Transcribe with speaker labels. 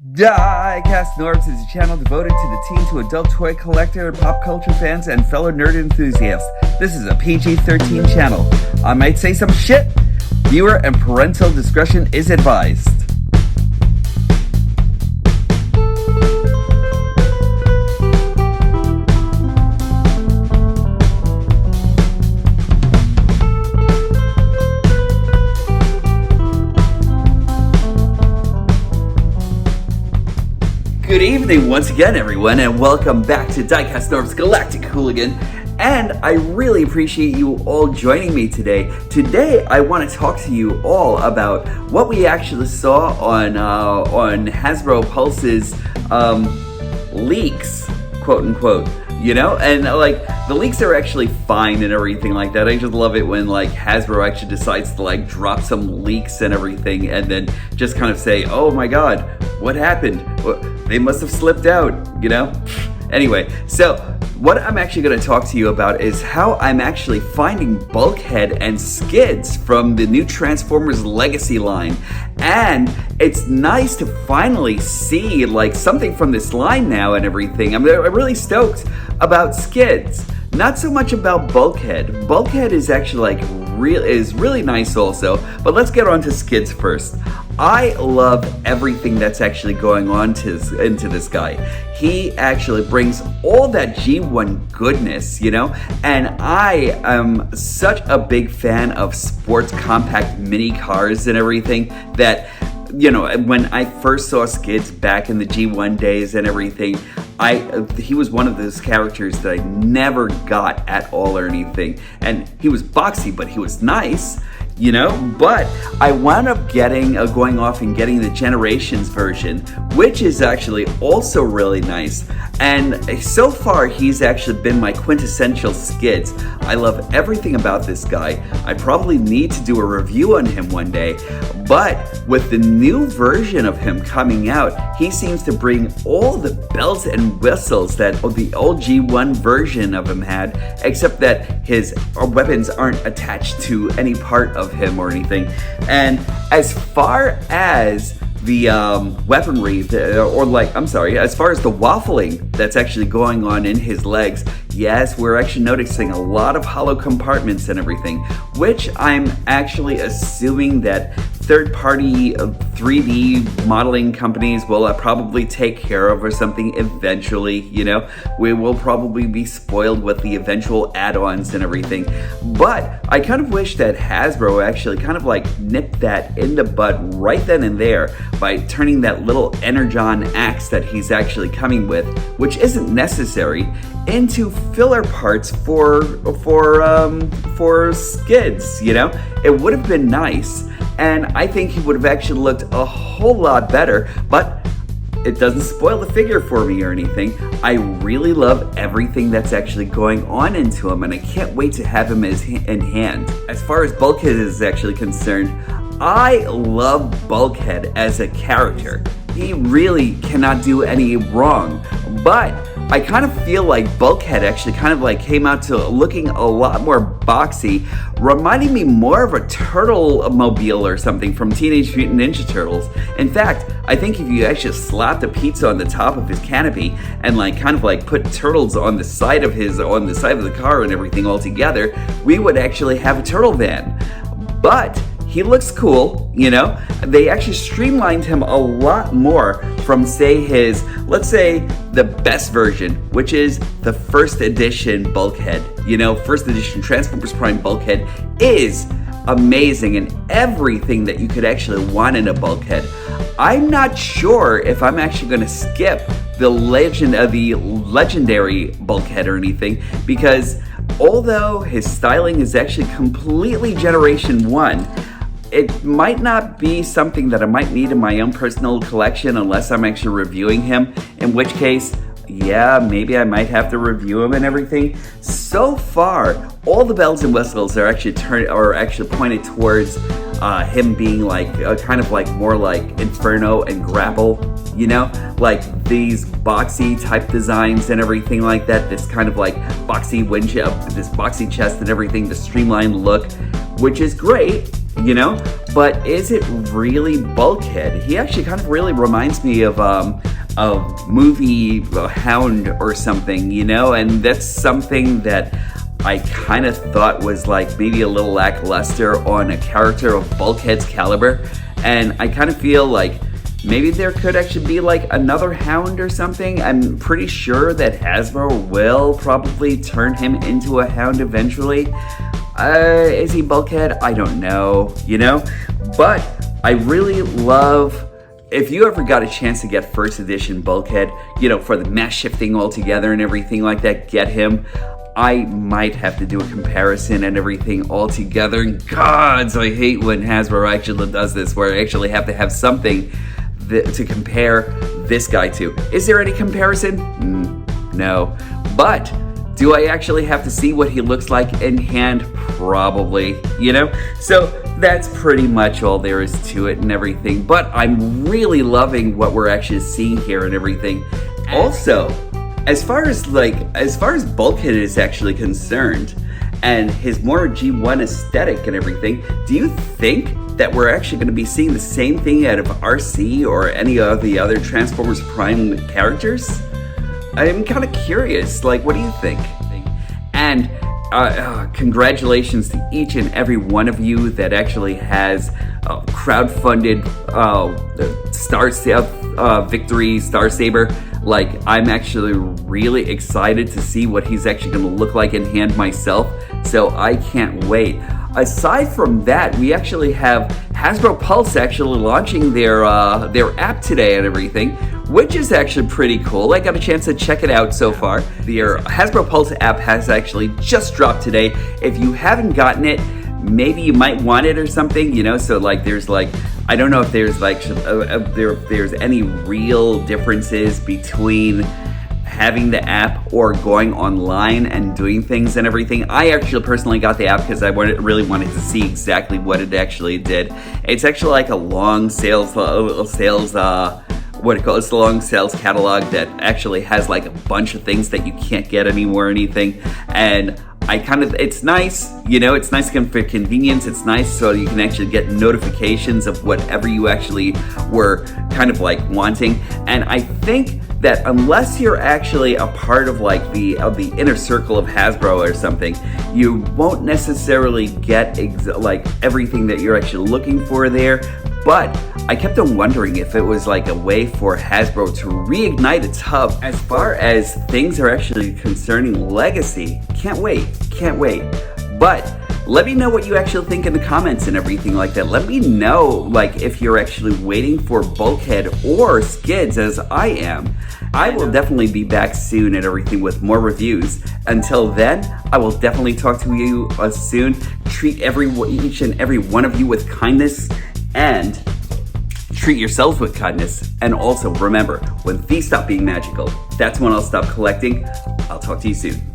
Speaker 1: Diecast Norbs is a channel devoted to the teen to adult toy collector, pop culture fans, and fellow nerd enthusiasts. This is a PG-13 channel. I might say some shit. Viewer and parental discretion is advised. Good evening once again, everyone, and welcome back to Diecast Norbs Galactic Hooligan. And I really appreciate you all joining me today. Today, I want to talk to you all about what we actually saw on Hasbro Pulse's leaks, quote unquote. You know, and like the leaks are actually fine and everything like that. I just love it when like Hasbro actually decides to like drop some leaks and everything, and then just kind of say, "Oh my God, what happened? They must have slipped out." You know. Anyway, so what I'm actually going to talk to you about is how I'm actually finding Bulkhead and Skids from the new Transformers Legacy line. And it's nice to finally see like something from this line now and everything. I'm really stoked about Skids. Not so much about Bulkhead. Bulkhead is actually like really nice also, but let's get on to Skids first. I love everything that's actually going on into this guy. He actually brings all that G1 goodness, you know, and I am such a big fan of sports compact mini cars and everything that, you know, when I first saw Skids back in the G1 days and everything, he was one of those characters that I never got at all or anything. And he was boxy, but he was nice, you know? But I wound up going off and getting the Generations version, which is actually also really nice. And so far, he's actually been my quintessential Skids. I love everything about this guy. I probably need to do a review on him one day. But with the new version of him coming out, he seems to bring all the bells and whistles that the old G1 version of him had, except that his weapons aren't attached to any part of him or anything. And as far as the weaponry, as far as the waffling that's actually going on in his legs, yes, we're actually noticing a lot of hollow compartments and everything, which I'm actually assuming that third-party 3D modeling companies will probably take care of or something eventually, you know. We will probably be spoiled with the eventual add-ons and everything. But I kind of wish that Hasbro actually kind of like nipped that in the bud right then and there by turning that little Energon axe that he's actually coming with, which isn't necessary, into filler parts for Skids, you know. It would have been nice, and I think he would have actually looked a whole lot better, but it doesn't spoil the figure for me or anything. I really love everything that's actually going on into him, and I can't wait to have him in hand. As far as Bulkhead is actually concerned, I love Bulkhead as a character. He really cannot do any wrong, but I kind of feel like Bulkhead actually kind of like came out to looking a lot more boxy, reminding me more of a turtle mobile or something from Teenage Mutant Ninja Turtles. In fact, I think if you actually slapped a pizza on the top of his canopy and like kind of like put turtles on the side of the car and everything all together, we would actually have a turtle van. But he looks cool, you know. They actually streamlined him a lot more from, say, let's say, the best version, which is the first edition Bulkhead. You know, first edition Transformers Prime Bulkhead is amazing and everything that you could actually want in a Bulkhead. I'm not sure if I'm actually going to skip the legendary Bulkhead or anything, because although his styling is actually completely Generation 1, it might not be something that I might need in my own personal collection unless I'm actually reviewing him, in which case, yeah, maybe I might have to review him and everything. So far, all the bells and whistles are actually pointed towards him being like kind of like more like Inferno and Grapple, you know, like these boxy type designs and everything like that. This kind of like boxy this boxy chest and everything, the streamlined look, which is great. you know? But is it really Bulkhead? He actually kind of really reminds me of a movie Hound or something, you know? And that's something that I kind of thought was like maybe a little lackluster on a character of Bulkhead's caliber. And I kind of feel like maybe there could actually be like another Hound or something. I'm pretty sure that Hasbro will probably turn him into a Hound eventually. Is he Bulkhead? I don't know, you know? But I really love, if you ever got a chance to get first edition Bulkhead, you know, for the mass shifting all together and everything like that, get him. I might have to do a comparison and everything all together. And gods, I hate when Hasbro actually does this, where I actually have to have something to compare this guy to. Is there any comparison? No. But do I actually have to see what he looks like in hand? Probably, you know? So that's pretty much all there is to it and everything. But I'm really loving what we're actually seeing here and everything. Also, as far as Bulkhead is actually concerned, and his more G1 aesthetic and everything, do you think that we're actually going to be seeing the same thing out of RC or any of the other Transformers Prime characters? I'm kind of curious, like, what do you think? And congratulations to each and every one of you that actually has crowdfunded Victory Star Saber. Like, I'm actually really excited to see what he's actually going to look like in hand myself, so I can't wait. Aside from that, we actually have Hasbro Pulse actually launching their app today and everything, which is actually pretty cool. I got a chance to check it out so far. Their Hasbro Pulse app has actually just dropped today. If you haven't gotten it, maybe you might want it or something, you know? So like, there's like, I don't know if there's like, there's any real differences between having the app or going online and doing things and everything. I actually personally got the app because I really wanted to see exactly what it actually did. It's actually like a long sales it's the long sales catalog that actually has like a bunch of things that you can't get anymore or anything. And it's nice, you know, it's nice for convenience. It's nice so you can actually get notifications of whatever you actually were kind of like wanting. And I think that unless you're actually a part of like the inner circle of Hasbro or something, you won't necessarily get like everything that you're actually looking for there. But I kept on wondering if it was like a way for Hasbro to reignite its hub. As far as things are actually concerning Legacy, can't wait. But let me know what you actually think in the comments and everything like that. Let me know like if you're actually waiting for Bulkhead or Skids as I am. I will definitely be back soon and everything with more reviews. Until then, I will definitely talk to you soon. Treat each and every one of you with kindness, and treat yourselves with kindness. And also remember, when thieves stop being magical, that's when I'll stop collecting. I'll talk to you soon.